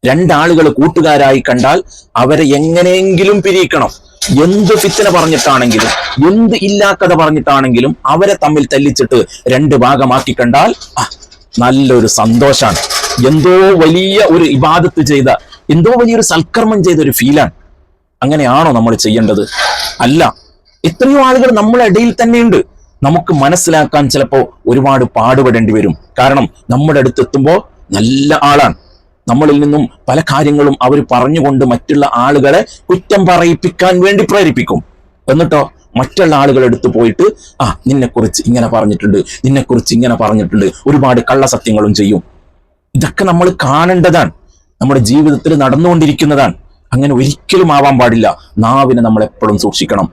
രണ്ടാളുകൾ കൂട്ടുകാരായി കണ്ടാൽ അവരെ എങ്ങനെയെങ്കിലും പിരിക്കണം. എന്ത് ഫിത്തന പറഞ്ഞിട്ടാണെങ്കിലും എന്ത് ഇല്ലാക്കഥ പറഞ്ഞിട്ടാണെങ്കിലും അവരെ തമ്മിൽ തല്ലിച്ചിട്ട് രണ്ട് ഭാഗമാക്കി കണ്ടാൽ നല്ലൊരു സന്തോഷാണ്. എന്തോ വലിയ ഒരു ഇബാദത്ത് ചെയ്ത, എന്തോ വലിയൊരു സൽക്കർമ്മം ചെയ്ത ഒരു ഫീലാണ്. അങ്ങനെയാണോ നമ്മൾ ചെയ്യേണ്ടത്? അല്ല. എത്രയോ ആളുകൾ നമ്മളെ ഇടയിൽ തന്നെയുണ്ട്. നമുക്ക് മനസ്സിലാക്കാൻ ചിലപ്പോൾ ഒരുപാട് പാടുപെടേണ്ടി വരും. കാരണം നമ്മുടെ അടുത്തെത്തുമ്പോൾ നല്ല ആളാണ്. നമ്മളിൽ നിന്നും പല കാര്യങ്ങളും അവർ പറഞ്ഞുകൊണ്ട് മറ്റുള്ള ആളുകളെ കുറ്റം പറയിപ്പിക്കാൻ വേണ്ടി പ്രേരിപ്പിക്കും. എന്നിട്ടോ മറ്റുള്ള ആളുകൾ എടുത്തു പോയിട്ട് നിന്നെക്കുറിച്ച് ഇങ്ങനെ പറഞ്ഞിട്ടുണ്ട്, നിന്നെക്കുറിച്ച് ഇങ്ങനെ പറഞ്ഞിട്ടുണ്ട്, ഒരുപാട് കള്ളസത്യങ്ങളും ചെയ്യും. ഇതൊക്കെ നമ്മൾ കാണേണ്ടതാണ്, നമ്മുടെ ജീവിതത്തിൽ നടന്നുകൊണ്ടിരിക്കുന്നതാണ്. അങ്ങനെ ഒരിക്കലും ആവാൻ പാടില്ല. നാവിനെ നമ്മൾ എപ്പോഴും സൂക്ഷിക്കണം.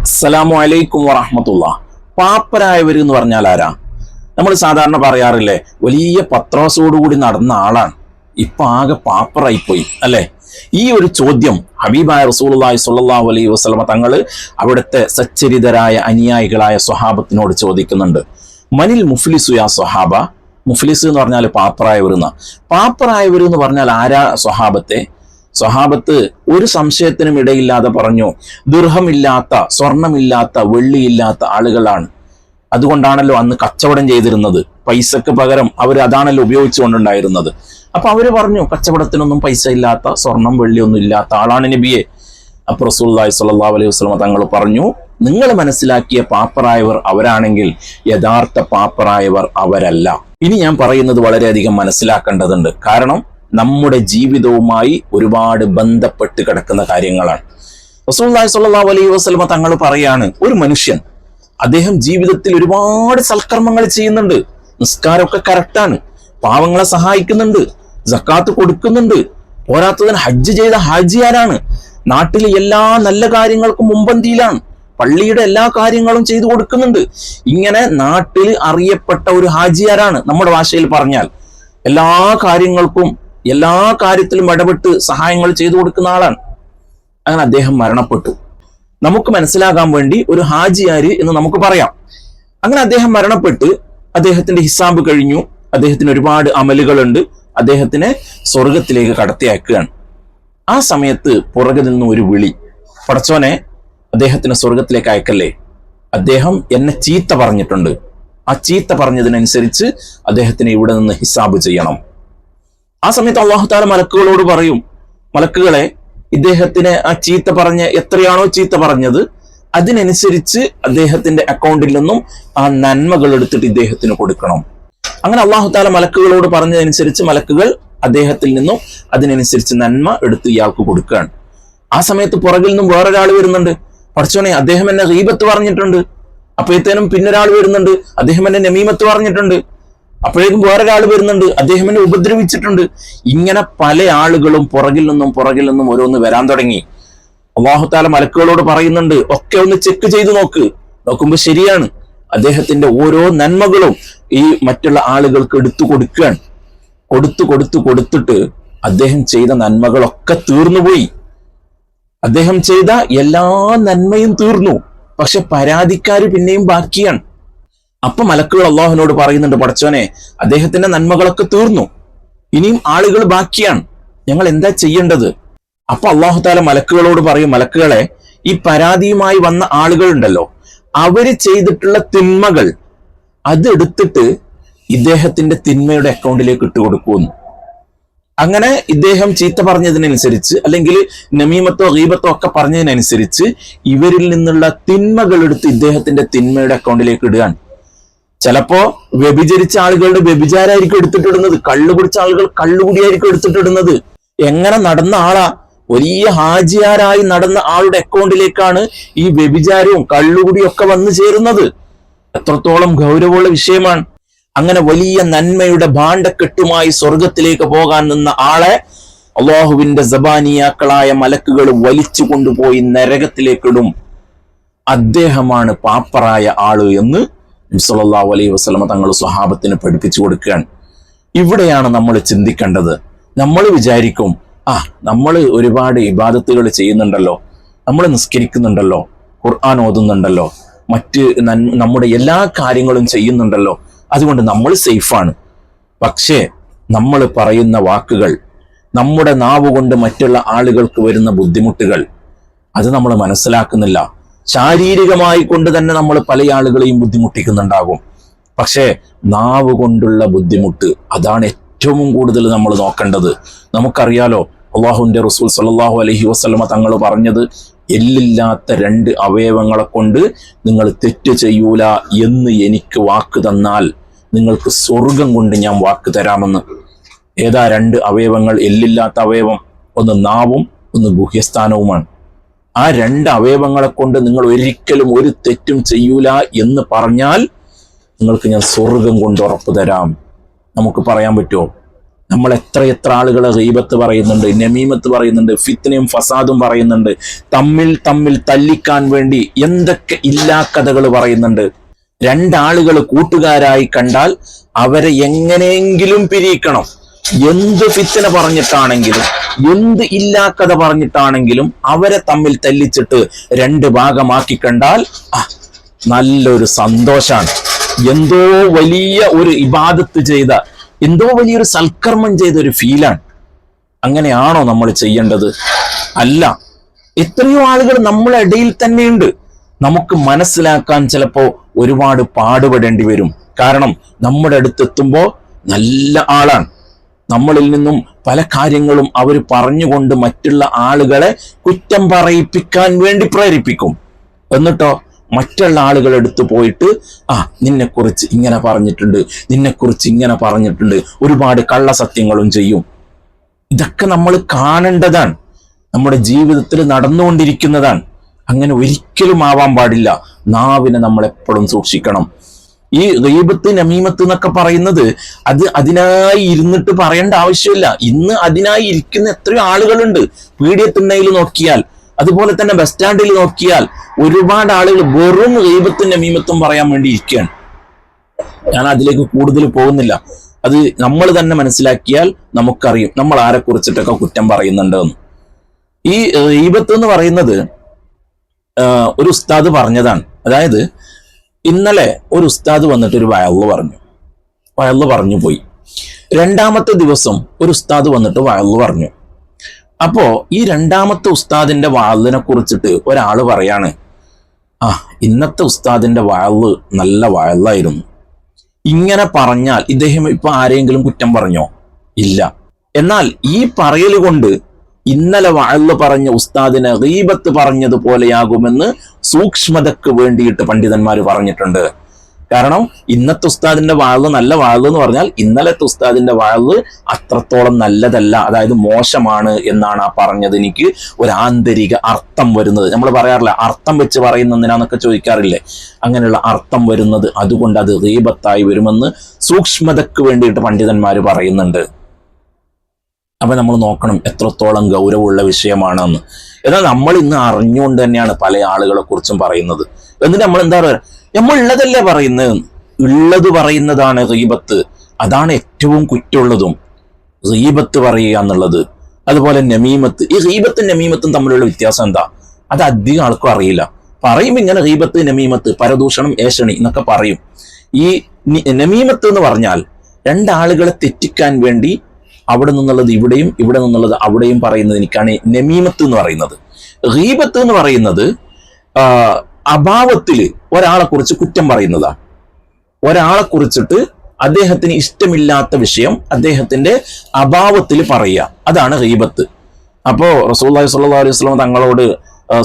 അസ്സലാമു അലൈക്കും വറഹ്മത്തുള്ളാഹി. പാപ്പരായവർ എന്ന് പറഞ്ഞാൽ ആരാ? നമ്മൾ സാധാരണ പറയാറില്ലേ, വലിയ പത്രാസോടുകൂടി നടന്ന ആളാണ്, ഇപ്പൊ ആകെ പാപ്പറായിപ്പോയി അല്ലെ? ഈ ഒരു ചോദ്യം ഹബീബായ റസൂലുള്ളാഹി സ്വല്ലല്ലാഹു അലൈഹി വസല്ലമ തങ്ങൾ അവിടുത്തെ സച്ചരിതരായ അനുയായികളായ സ്വഹാബത്തിനോട് ചോദിക്കുന്നുണ്ട്. മനിൽ മുഫ്ലിസു യാ സ്വഹാബ. മുഫ്ലിസ് എന്ന് പറഞ്ഞാൽ പാപ്പറായവർ എന്നാ. പാപ്പറായവർ എന്ന് പറഞ്ഞാൽ ആരാ സ്വഹാബത്തെ? സ്വഹാബത്ത് ഒരു സംശയത്തിനും ഇടയില്ലാതെ പറഞ്ഞു, ദിർഹമില്ലാത്ത, സ്വർണമില്ലാത്ത, വെള്ളിയില്ലാത്ത ആളുകളാണ്. അതുകൊണ്ടാണല്ലോ അന്ന് കച്ചവടം ചെയ്തിരുന്നത്. പൈസക്ക് പകരം അവർ അതാണല്ലോ ഉപയോഗിച്ചുകൊണ്ടുണ്ടായിരുന്നത്. അപ്പൊ അവര് പറഞ്ഞു, കച്ചവടത്തിനൊന്നും പൈസ ഇല്ലാത്ത, സ്വർണം വെള്ളിയൊന്നും ഇല്ലാത്ത ആളാണ് നബിയെ. അപ്പൊ റസൂലുള്ളാഹി സ്വല്ലല്ലാഹു അലൈഹി വസല്ലം തങ്ങൾ പറഞ്ഞു, നിങ്ങൾ മനസ്സിലാക്കിയ പാപ്പറായവർ അവരാണെങ്കിൽ യഥാർത്ഥ പാപ്പറായവർ അവരല്ല. ഇനി ഞാൻ പറയുന്നത് വളരെയധികം മനസ്സിലാക്കേണ്ടതുണ്ട്. കാരണം നമ്മുടെ ജീവിതവുമായി ഒരുപാട് ബന്ധപ്പെട്ട് കിടക്കുന്ന കാര്യങ്ങളാണ്. റസൂലുള്ളാഹി സ്വല്ലല്ലാഹു അലൈഹി വസല്ലം തങ്ങൾ പറയാണ്, ഒരു മനുഷ്യൻ അദ്ദേഹം ജീവിതത്തിൽ ഒരുപാട് സൽക്കർമ്മങ്ങൾ ചെയ്യുന്നുണ്ട്, നിസ്കാരമൊക്കെ കറക്റ്റാണ്, പാവങ്ങളെ സഹായിക്കുന്നുണ്ട്, സക്കാത്ത് കൊടുക്കുന്നുണ്ട്, പോരാത്തതിന് ഹജ്ജ് ചെയ്ത ഹാജിയാരാണ്, നാട്ടിലെ എല്ലാ നല്ല കാര്യങ്ങൾക്കും മുമ്പന്തിയിലാണ്, പള്ളിയുടെ എല്ലാ കാര്യങ്ങളും ചെയ്തു കൊടുക്കുന്നുണ്ട്. ഇങ്ങനെ നാട്ടിൽ അറിയപ്പെട്ട ഒരു ഹാജിയാരാണ്. നമ്മുടെ ഭാഷയിൽ പറഞ്ഞാൽ എല്ലാ കാര്യങ്ങൾക്കും എല്ലാ കാര്യത്തിലും ഇടപെട്ട് സഹായങ്ങൾ ചെയ്തു കൊടുക്കുന്ന ആളാണ്. അങ്ങനെ അദ്ദേഹം മരണപ്പെട്ടു. നമുക്ക് മനസ്സിലാകാൻ വേണ്ടി ഒരു ഹാജിയാര് എന്ന് നമുക്ക് പറയാം. അങ്ങനെ അദ്ദേഹം മരണപ്പെട്ട് അദ്ദേഹത്തിന്റെ ഹിസാബ് കഴിഞ്ഞു. അദ്ദേഹത്തിന് ഒരുപാട് അമലുകളുണ്ട്. അദ്ദേഹത്തിനെ സ്വർഗത്തിലേക്ക് കടത്തി അയക്കുകയാണ്. ആ സമയത്ത് പുറകിൽ നിന്നും ഒരു വിളി, പടച്ചോനെ അദ്ദേഹത്തിന് സ്വർഗത്തിലേക്ക് അയക്കല്ലേ, അദ്ദേഹം എന്നെ ചീത്ത പറഞ്ഞിട്ടുണ്ട്, ആ ചീത്ത പറഞ്ഞതിനനുസരിച്ച് അദ്ദേഹത്തിന് ഇവിടെ നിന്ന് ഹിസാബ് ചെയ്യണം. ആ സമയത്ത് അല്ലാഹു തആല മലക്കുകളോട് പറയും, മലക്കുകളെ, ഇദ്ദേഹത്തിന് ആ ചീത്ത പറഞ്ഞ എത്രയാണോ ചീത്ത പറഞ്ഞത് അതിനനുസരിച്ച് അദ്ദേഹത്തിന്റെ അക്കൗണ്ടിൽ നിന്നും ആ നന്മകൾ എടുത്തിട്ട് ഇദ്ദേഹത്തിന് കൊടുക്കണം. അങ്ങനെ അല്ലാഹു തആല മലക്കുകളോട് പറഞ്ഞതനുസരിച്ച് മലക്കുകൾ അദ്ദേഹത്തിൽ നിന്നും അതിനനുസരിച്ച് നന്മ എടുത്ത് ഇയാൾക്ക് കൊടുക്കുകയാണ്. ആ സമയത്ത് പുറകിൽ നിന്നും വേറൊരാൾ വരുന്നുണ്ട്, പടച്ചോനെ അദ്ദേഹം എന്നെ ഗീബത്ത് പറഞ്ഞിട്ടുണ്ട്. അപ്പോഴത്തേനും പിന്നൊരാൾ വരുന്നുണ്ട്, അദ്ദേഹം എന്നെ നമീമത്ത് പറഞ്ഞിട്ടുണ്ട്. അപ്പോഴേക്കും വേറൊരാൾ വരുന്നുണ്ട്, അദ്ദേഹം എന്നെ ഉപദ്രവിച്ചിട്ടുണ്ട്. ഇങ്ങനെ പല ആളുകളും പുറകിൽ നിന്നും ഓരോന്ന് വരാൻ തുടങ്ങി. അല്ലാഹു തആല മലക്കുകളോട് പറയുന്നുണ്ട്, ഒക്കെ ഒന്ന് ചെക്ക് ചെയ്ത് നോക്കുമ്പോൾ ശരിയാണ്, അദ്ദേഹത്തിന്റെ ഓരോ നന്മകളും ഈ മറ്റുള്ള ആളുകൾക്ക് എടുത്തു കൊടുക്കുകയാണ്. കൊടുത്തിട്ട് അദ്ദേഹം ചെയ്ത നന്മകളൊക്കെ തീർന്നുപോയി. അദ്ദേഹം ചെയ്ത എല്ലാ നന്മയും തീർന്നു. പക്ഷെ പരാതിക്കാര് പിന്നെയും ബാക്കിയാണ്. അപ്പൊ മലക്കുകൾ അള്ളാഹുവിനോട് പറയുന്നുണ്ട്, പടച്ചോനെ അദ്ദേഹത്തിന്റെ നന്മകളൊക്കെ തീർന്നു, ഇനിയും ആളുകൾ ബാക്കിയാണ്, ഞങ്ങൾ എന്താ ചെയ്യേണ്ടത്? അപ്പൊ അല്ലാഹു തആല മലക്കുകളോട് പറയും, മലക്കുകളെ, ഈ പരാതിയുമായി വന്ന ആളുകൾ ഉണ്ടല്ലോ, അവര് ചെയ്തിട്ടുള്ള തിന്മകൾ അത് എടുത്തിട്ട് ഇദ്ദേഹത്തിന്റെ തിന്മയുടെ അക്കൗണ്ടിലേക്ക് ഇട്ടുകൊടുക്കുന്നു. അങ്ങനെ ഇദ്ദേഹം ചീത്ത പറഞ്ഞതിനനുസരിച്ച് അല്ലെങ്കിൽ നമീമത്തോ ഗീബത്തോ ഒക്കെ പറഞ്ഞതിനനുസരിച്ച് ഇവരിൽ നിന്നുള്ള തിന്മകൾ എടുത്ത് ഇദ്ദേഹത്തിന്റെ തിന്മയുടെ അക്കൗണ്ടിലേക്ക് ഇടുകയാണ്. ചിലപ്പോ വ്യഭിചരിച്ച ആളുകളുടെ വ്യഭിചാരായിരിക്കും എടുത്തിട്ടിടുന്നത്, കള്ളു കുടിച്ച ആളുകൾ കള്ളുകുടിയായിരിക്കും എടുത്തിട്ടിടുന്നത്. എങ്ങനെ നടന്ന ആളാ? വലിയ ഹാജിയാരായി നടന്ന ആളുടെ അക്കൗണ്ടിലേക്കാണ് ഈ വ്യഭിചാരവും കള്ളുകുടിയും ഒക്കെ വന്നു ചേരുന്നത്. എത്രത്തോളം ഗൗരവമുള്ള വിഷയമാണ്. അങ്ങനെ വലിയ നന്മയുടെ ഭാണ്ഡക്കെട്ടുമായി സ്വർഗത്തിലേക്ക് പോകാൻ നിന്ന ആളെ അള്ളാഹുവിന്റെ സബാനിയാക്കളായ മലക്കുകൾ വലിച്ചു കൊണ്ടുപോയി നരകത്തിലേക്കിടും. അദ്ദേഹമാണ് പാപ്പറായ ആള് എന്ന് നബി സല്ലല്ലാഹു അലൈഹി വസല്ലം തങ്ങൾ സ്വഹാബത്തിന് പഠിപ്പിച്ചു കൊടുക്കുകയാണ്. ഇവിടെയാണ് നമ്മൾ ചിന്തിക്കേണ്ടത്. നമ്മൾ വിചാരിക്കും, നമ്മൾ ഒരുപാട് ഇബാദത്തുകൾ ചെയ്യുന്നുണ്ടല്ലോ, നമ്മൾ നിസ്കരിക്കുന്നുണ്ടല്ലോ, ഖുർആൻ ഓതുന്നുണ്ടല്ലോ, മറ്റ് നമ്മുടെ എല്ലാ കാര്യങ്ങളും ചെയ്യുന്നുണ്ടല്ലോ, അതുകൊണ്ട് നമ്മൾ സേഫാണ്. പക്ഷേ നമ്മൾ പറയുന്ന വാക്കുകൾ, നമ്മുടെ നാവ് കൊണ്ട് മറ്റുള്ള ആളുകൾക്ക് വരുന്ന ബുദ്ധിമുട്ടുകൾ, അത് നമ്മൾ മനസ്സിലാക്കുന്നില്ല. ശാരീരികമായി കൊണ്ട് തന്നെ നമ്മൾ പല ആളുകളെയും ബുദ്ധിമുട്ടിക്കുന്നുണ്ടാകും. പക്ഷേ നാവ് കൊണ്ടുള്ള ബുദ്ധിമുട്ട്, അതാണ് ഏറ്റവും കൂടുതൽ നമ്മൾ നോക്കേണ്ടത്. നമുക്കറിയാലോ, അള്ളാഹുവിന്റെ റസൂൽ സല്ലല്ലാഹു അലൈഹി വസല്ലമ തങ്ങൾ പറഞ്ഞത്, എല്ലില്ലാത്ത 2 അവയവങ്ങളെ കൊണ്ട് നിങ്ങൾ തെറ്റ് ചെയ്യൂല എന്ന് എനിക്ക് വാക്ക് തന്നാൽ നിങ്ങൾക്ക് സ്വർഗം കൊണ്ട് ഞാൻ വാക്ക് തരാമെന്ന്. ഏതാ 2 അവയവങ്ങൾ? എല്ലില്ലാത്ത അവയവം, ഒന്ന് നാവും ഒന്ന് ഗുഹ്യസ്ഥാനവുമാണ്. ആ 2 അവയവങ്ങളെ കൊണ്ട് നിങ്ങൾ ഒരിക്കലും ഒരു തെറ്റും ചെയ്യൂല എന്ന് പറഞ്ഞാൽ നിങ്ങൾക്ക് ഞാൻ സ്വർഗം കൊണ്ട് ഉറപ്പ് തരാം. നമുക്ക് പറയാൻ പറ്റുമോ? നമ്മൾ എത്ര ആളുകളെ ഗീബത്ത് പറയുന്നുണ്ട്, നമീമത്ത് പറയുന്നുണ്ട്, ഫിത്നയും ഫസാദും പറയുന്നുണ്ട്, തമ്മിൽ തല്ലിക്കാൻ വേണ്ടി എന്തൊക്കെ ഇല്ലാക്കഥകൾ പറയുന്നുണ്ട്. 2 ആളുകൾ കൂട്ടുകാരായി കണ്ടാൽ അവരെ എങ്ങനെയെങ്കിലും പിരിക്കണം. എന്ത് ഫിത്ന പറഞ്ഞിട്ടാണെങ്കിലും, എന്ത് ഇല്ലാക്കഥ പറഞ്ഞിട്ടാണെങ്കിലും അവരെ തമ്മിൽ തല്ലിച്ചിട്ട് 2 ഭാഗമാക്കി കണ്ടാൽ നല്ലൊരു സന്തോഷാണ്. എന്തോ വലിയ ഒരു ഇബാദത്ത് ചെയ്ത, എന്തോ വലിയൊരു സൽക്കർമ്മം ചെയ്ത ഒരു ഫീലാണ്. അങ്ങനെയാണോ നമ്മൾ ചെയ്യേണ്ടത്? അല്ല. എത്രയോ ആളുകൾ നമ്മളെ ഇടയിൽ തന്നെയുണ്ട്. നമുക്ക് മനസ്സിലാക്കാൻ ചിലപ്പോ ഒരുപാട് പാടുപെടേണ്ടി വരും. കാരണം നമ്മുടെ അടുത്തെത്തുമ്പോൾ നല്ല ആളാണ്. നമ്മളിൽ നിന്നും പല കാര്യങ്ങളും അവർ പറഞ്ഞുകൊണ്ട് മറ്റുള്ള ആളുകളെ കുറ്റം പറയിപ്പിക്കാൻ വേണ്ടി പ്രേരിപ്പിക്കും. എന്നിട്ടോ മറ്റുള്ള ആളുകൾ എടുത്തു പോയിട്ട് നിന്നെക്കുറിച്ച് ഇങ്ങനെ പറഞ്ഞിട്ടുണ്ട്, നിന്നെക്കുറിച്ച് ഇങ്ങനെ പറഞ്ഞിട്ടുണ്ട്, ഒരുപാട് കള്ളസത്യങ്ങളും ചെയ്യും. ഇതൊക്കെ നമ്മൾ കാണേണ്ടതാണ്, നമ്മുടെ ജീവിതത്തിൽ നടന്നുകൊണ്ടിരിക്കുന്നതാണ്. അങ്ങനെ ഒരിക്കലും ആവാൻ പാടില്ല. നാവിനെ നമ്മൾ എപ്പോഴും സൂക്ഷിക്കണം. ഈ ഗീബത്ത് നമീമത്ത് എന്നൊക്കെ പറയുന്നത് അത് അതിനായി ഇരുന്നിട്ട് പറയേണ്ട ആവശ്യമില്ല. ഇന്ന് അതിനായി ഇരിക്കുന്ന എത്രയോ ആളുകളുണ്ട്. പീഡിയത്തിണ്ണയിൽ നോക്കിയാൽ, അതുപോലെ തന്നെ ബസ് സ്റ്റാൻഡിൽ നോക്കിയാൽ ഒരുപാട് ആളുകൾ വെറും ഗീബത്തും നമീമത്തും പറയാൻ വേണ്ടി ഇരിക്കുകയാണ്. ഞാൻ അതിലേക്ക് കൂടുതൽ പോകുന്നില്ല. അത് നമ്മൾ തന്നെ മനസ്സിലാക്കിയാൽ നമുക്കറിയും നമ്മൾ ആരെ കുറിച്ചിട്ടൊക്കെ കുറ്റം പറയുന്നുണ്ടെന്ന്. ഈ ഗീബത്ത് എന്ന് പറയുന്നത് ഒരു ഉസ്താദ് പറഞ്ഞതാണ്. അതായത് ഇന്നലെ ഒരു ഉസ്താദ് വന്നിട്ട് ഒരു വയല് പറഞ്ഞു പോയി. 2ാമത്തെ ദിവസം ഒരു ഉസ്താദ് വന്നിട്ട് വയല് പറഞ്ഞു. അപ്പോ ഈ 2ാമത്തെ ഉസ്താദിന്റെ വാളിനെ കുറിച്ചിട്ട് ഒരാള് പറയാണ്, ഇന്നത്തെ ഉസ്താദിന്റെ വയല് നല്ല വയലായിരുന്നു. ഇങ്ങനെ പറഞ്ഞാൽ ഇദ്ദേഹം ഇപ്പൊ ആരെങ്കിലും കുറ്റം പറഞ്ഞോ? ഇല്ല. എന്നാൽ ഈ പറയൽ കൊണ്ട് ഇന്നലെ വഅള് പറഞ്ഞ ഉസ്താദിനെ ഗീബത്ത് പറഞ്ഞതുപോലെയാകുമെന്ന് സൂക്ഷ്മതക്ക് വേണ്ടിയിട്ട് പണ്ഡിതന്മാർ പറഞ്ഞിട്ടുണ്ട്. കാരണം ഇന്നത്തെ ഉസ്താദിന്റെ വഅള് നല്ല വഅള് എന്ന് പറഞ്ഞാൽ ഇന്നലത്തെ ഉസ്താദിന്റെ വഅള് അത്രത്തോളം നല്ലതല്ല, അതായത് മോശമാണ് എന്നാണ് ആ പറഞ്ഞത്. എനിക്ക് ഒരു ആന്തരിക അർത്ഥം വരുന്നത്, നമ്മൾ പറയാറില്ല അർത്ഥം വെച്ച് പറയുന്നതിനാന്നൊക്കെ ചോദിക്കാറില്ലേ, അങ്ങനെയുള്ള അർത്ഥം വരുന്നത്, അതുകൊണ്ട് അത് ഗീബത്തായി വരുമെന്ന് സൂക്ഷ്മതക്ക് വേണ്ടിയിട്ട് പണ്ഡിതന്മാർ പറയുന്നുണ്ട്. അപ്പൊ നമ്മൾ നോക്കണം എത്രത്തോളം ഗൗരവമുള്ള വിഷയമാണെന്ന്. എന്നാൽ നമ്മൾ ഇന്ന് അറിഞ്ഞുകൊണ്ട് തന്നെയാണ് പല ആളുകളെ കുറിച്ചും പറയുന്നത്. എന്നിട്ട് നമ്മൾ എന്താ പറയുക, നമ്മൾ ഉള്ളതല്ലേ പറയുന്നത്. ഉള്ളത് പറയുന്നതാണ് ഗീബത്ത്. അതാണ് ഏറ്റവും കുറ്റമുള്ളതും, ഗീബത്ത് പറയുക എന്നുള്ളത്. അതുപോലെ നമീമത്ത്, ഈ ഗീബത്തും നമീമത്തും തമ്മിലുള്ള വ്യത്യാസം എന്താ? അത് അധികം ആൾക്കും അറിയില്ല. പറയുമ്പോൾ ഇങ്ങനെ ഗീബത്ത് നമീമത്ത്, പരദൂഷണം ഏഷണി എന്നൊക്കെ പറയും. ഈ നമീമത്ത് എന്ന് പറഞ്ഞാൽ 2 ആളുകളെ തെറ്റിക്കാൻ വേണ്ടി അവിടെ നിന്നുള്ളത് ഇവിടെയും ഇവിടെ നിന്നുള്ളത് അവിടെയും പറയുന്നതിനാണ് നമീമത്ത് എന്ന് പറയുന്നത്. ഗീബത്ത് എന്ന് പറയുന്നത് അഭാവത്തിൽ ഒരാളെ കുറിച്ച് കുറ്റം പറയുന്നതാണ്. ഒരാളെ കുറിച്ചിട്ട് അദ്ദേഹത്തിന് ഇഷ്ടമില്ലാത്ത വിഷയം അദ്ദേഹത്തിന്റെ അഭാവത്തിൽ പറയുക, അതാണ് ഗീബത്ത്. അപ്പോ റസൂലുള്ളാഹി സ്വല്ലല്ലാഹു അലൈഹി വസല്ലം തങ്ങളോട്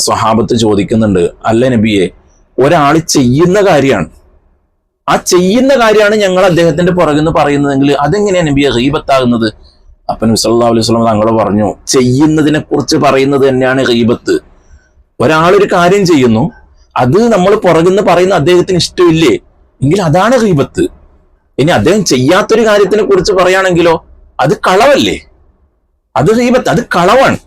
സ്വഹാബത്ത് ചോദിക്കുന്നുണ്ട്, അല്ല നബിയെ, ഒരാൾ ചെയ്യുന്ന കാര്യമാണ്, ആ ചെയ്യുന്ന കാര്യമാണ് ഞങ്ങൾ അദ്ദേഹത്തിന്റെ പുറകിൽ നിന്ന് പറയുന്നതെങ്കിൽ അതെങ്ങനെയാണ് നബിയെ ഗീബത്താകുന്നത്? അപ്പൊ നബി സല്ലല്ലാഹു അലൈഹി വസല്ലം തങ്ങൾ പറഞ്ഞു, ചെയ്യുന്നതിനെ കുറിച്ച് പറയുന്നത് തന്നെയാണ് ഗീബത്ത്. ഒരാളൊരു കാര്യം ചെയ്യുന്നു, അത് നമ്മൾ പുറകിൽ നിന്ന് പറയുന്ന അദ്ദേഹത്തിന് ഇഷ്ടമില്ലേ എങ്കിൽ അതാണ് ഗീബത്ത്. ഇനി അദ്ദേഹം ചെയ്യാത്തൊരു കാര്യത്തിനെ കുറിച്ച് പറയുകയാണെങ്കിലോ അത് കളവല്ലേ, അത് ഗീബത്ത്, അത് കളവാണ്.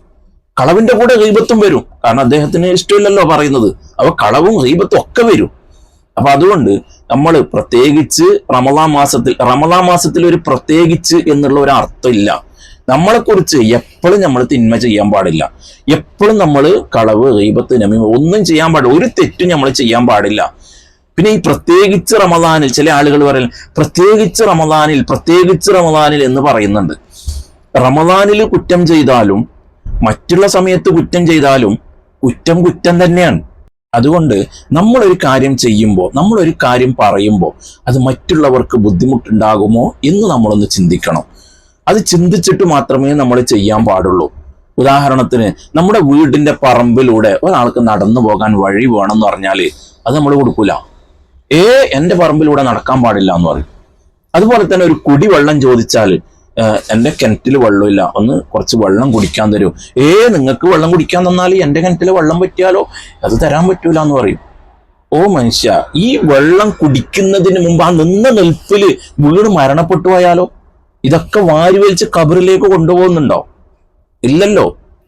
കളവിന്റെ കൂടെ ഗീബത്തും വരും, കാരണം അദ്ദേഹത്തിന് ഇഷ്ടമില്ലല്ലോ പറയുന്നത്. അപ്പൊ കളവും ഗീബത്തും ഒക്കെ വരും. അപ്പൊ അതുകൊണ്ട് നമ്മൾ പ്രത്യേകിച്ച് റമളാൻ മാസത്തിൽ ഒരു പ്രത്യേകിച്ച് എന്നുള്ള ഒരു അർത്ഥം ഇല്ല. നമ്മളെക്കുറിച്ച് എപ്പോഴും നമ്മൾ തിന്മ ചെയ്യാൻ പാടില്ല. എപ്പോഴും നമ്മൾ കളവ്, ഗീബത്ത്, നമീമ ഒന്നും ചെയ്യാൻ പാടില്ല. ഒരു തെറ്റും നമ്മൾ ചെയ്യാൻ പാടില്ല. പിന്നെ ഈ പ്രത്യേകിച്ച് റമദാനിൽ ചില ആളുകൾ പറയും പ്രത്യേകിച്ച് റമദാനിൽ എന്ന് പറയുന്നുണ്ട്. റമദാനിൽ കുറ്റം ചെയ്താലും മറ്റുള്ള സമയത്ത് കുറ്റം ചെയ്താലും കുറ്റം തന്നെയാണ്. അതുകൊണ്ട് നമ്മളൊരു കാര്യം ചെയ്യുമ്പോൾ, നമ്മളൊരു കാര്യം പറയുമ്പോൾ അത് മറ്റുള്ളവർക്ക് ബുദ്ധിമുട്ടുണ്ടാകുമോ എന്ന് നമ്മളൊന്ന് ചിന്തിക്കണം. അത് ചിന്തിച്ചിട്ട് മാത്രമേ നമ്മൾ ചെയ്യാൻ പാടുള്ളൂ. ഉദാഹരണത്തിന് നമ്മുടെ വീടിന്റെ പറമ്പിലൂടെ ഒരാൾക്ക് നടന്നു പോകാൻ വഴി വേണമെന്ന് പറഞ്ഞാൽ അത് നമ്മൾ കൊടുക്കൂല. എൻ്റെ പറമ്പിലൂടെ നടക്കാൻ പാടില്ല എന്ന് പറയും. അതുപോലെ തന്നെ ഒരു കുടിവെള്ളം ചോദിച്ചാൽ എൻ്റെ കിണറ്റിൽ വെള്ളമില്ല, ഒന്ന് കുറച്ച് വെള്ളം കുടിക്കാൻ തരൂ. നിങ്ങൾക്ക് വെള്ളം കുടിക്കാൻ തന്നാൽ എൻ്റെ കിണറ്റിൽ വെള്ളം പറ്റിയാലോ, അത് തരാൻ പറ്റൂല എന്ന് പറയും. ഓ മനുഷ്യ, ഈ വെള്ളം കുടിക്കുന്നതിന് മുമ്പ് ആ നിന്ന നിൽപ്പിൽ വീട് മരണപ്പെട്ടു പോയാലോ? ഇതൊക്കെ വാരി വലിച്ച് ഖബറിലേക്ക് കൊണ്ടുപോകുന്നുണ്ടോ? ഇല്ലല്ലോ.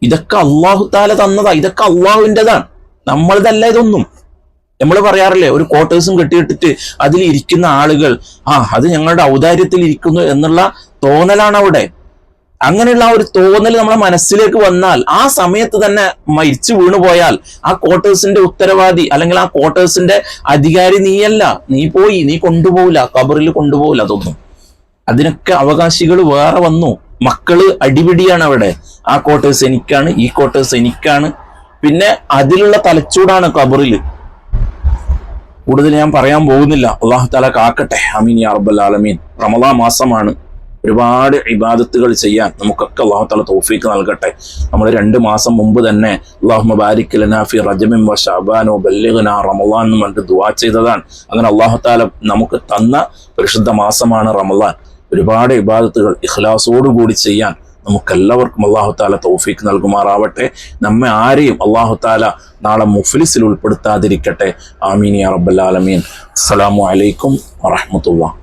ഇതൊക്കെ അള്ളാഹു താല തന്നതാ, ഇതൊക്കെ അള്ളാഹുവിൻ്റെതാണ്, നമ്മളതല്ല ഇതൊന്നും. നമ്മൾ പറയാറില്ലേ, ഒരു ക്വാർട്ടേഴ്സും കെട്ടിയിട്ടിട്ട് അതിൽ ഇരിക്കുന്ന ആളുകൾ അത് ഞങ്ങളുടെ ഔദാര്യത്തിൽ ഇരിക്കുന്നു എന്നുള്ള തോന്നലാണ് അവിടെ. അങ്ങനെയുള്ള ആ ഒരു തോന്നൽ നമ്മളെ മനസ്സിലേക്ക് വന്നാൽ ആ സമയത്ത് തന്നെ മരിച്ചു വീണു പോയാൽ ആ ക്വാർട്ടേഴ്സിന്റെ ഉത്തരവാദി അല്ലെങ്കിൽ ആ ക്വാർട്ടേഴ്സിന്റെ അധികാരി നീയല്ല, നീ കൊണ്ടുപോകില്ല, ഖബറിൽ കൊണ്ടുപോകില്ല. അതൊന്നും അതിനൊക്കെ അവകാശികൾ വേറെ വന്നു. മക്കള് അടിപിടിയാണ് അവിടെ. ആ ക്വാർട്ടേഴ്സ് എനിക്കാണ്, ഈ ക്വാർട്ടേഴ്സ് എനിക്കാണ്. പിന്നെ അതിലുള്ള തലച്ചൂടാണ് ഖബറിൽ. കൂടുതൽ ഞാൻ പറയാൻ പോകുന്നില്ല. അല്ലാഹു തആല കാക്കട്ടെ. ആമീൻ യാ റബ്ബൽ ആലമീൻ. റമളാൻ മാസമാണ്. ഒരുപാട് ഇബാദത്തുകൾ ചെയ്യാൻ നമുക്കൊക്കെ അല്ലാഹു തആല തൗഫീഖ് നൽകട്ടെ. നമ്മൾ 2 മാസം മുമ്പ് തന്നെ അല്ലാഹുമ്മ ബാരിക് ലനാ ഫി റജബിൻ വ ശഅബാൻ വ ബല്ലിഗ്നാ റമളാൻ എന്ന് പറഞ്ഞിട്ട് ദുആ ചെയ്തതാണ്. അങ്ങനെ അല്ലാഹു തആല നമുക്ക് തന്ന പരിശുദ്ധ മാസമാണ് റമളാൻ. ഒരുപാട് ഇബാദത്തുകൾ ഇഖ്ലാസോടുകൂടി ചെയ്യാൻ നമുക്കെല്ലാവർക്കും അല്ലാഹു തആല തൗഫീഖ് നൽകുമാറാവട്ടെ. നമ്മെ ആരെയും അല്ലാഹു തആല നാളെ മുഫ്ലിസിൽ ഉൾപ്പെടുത്താതിരിക്കട്ടെ. ആമീൻ യാ റബ്ബൽ ആലമീൻ. അസ്സലാമു അലൈക്കും വറഹ്മത്തുള്ളാഹി.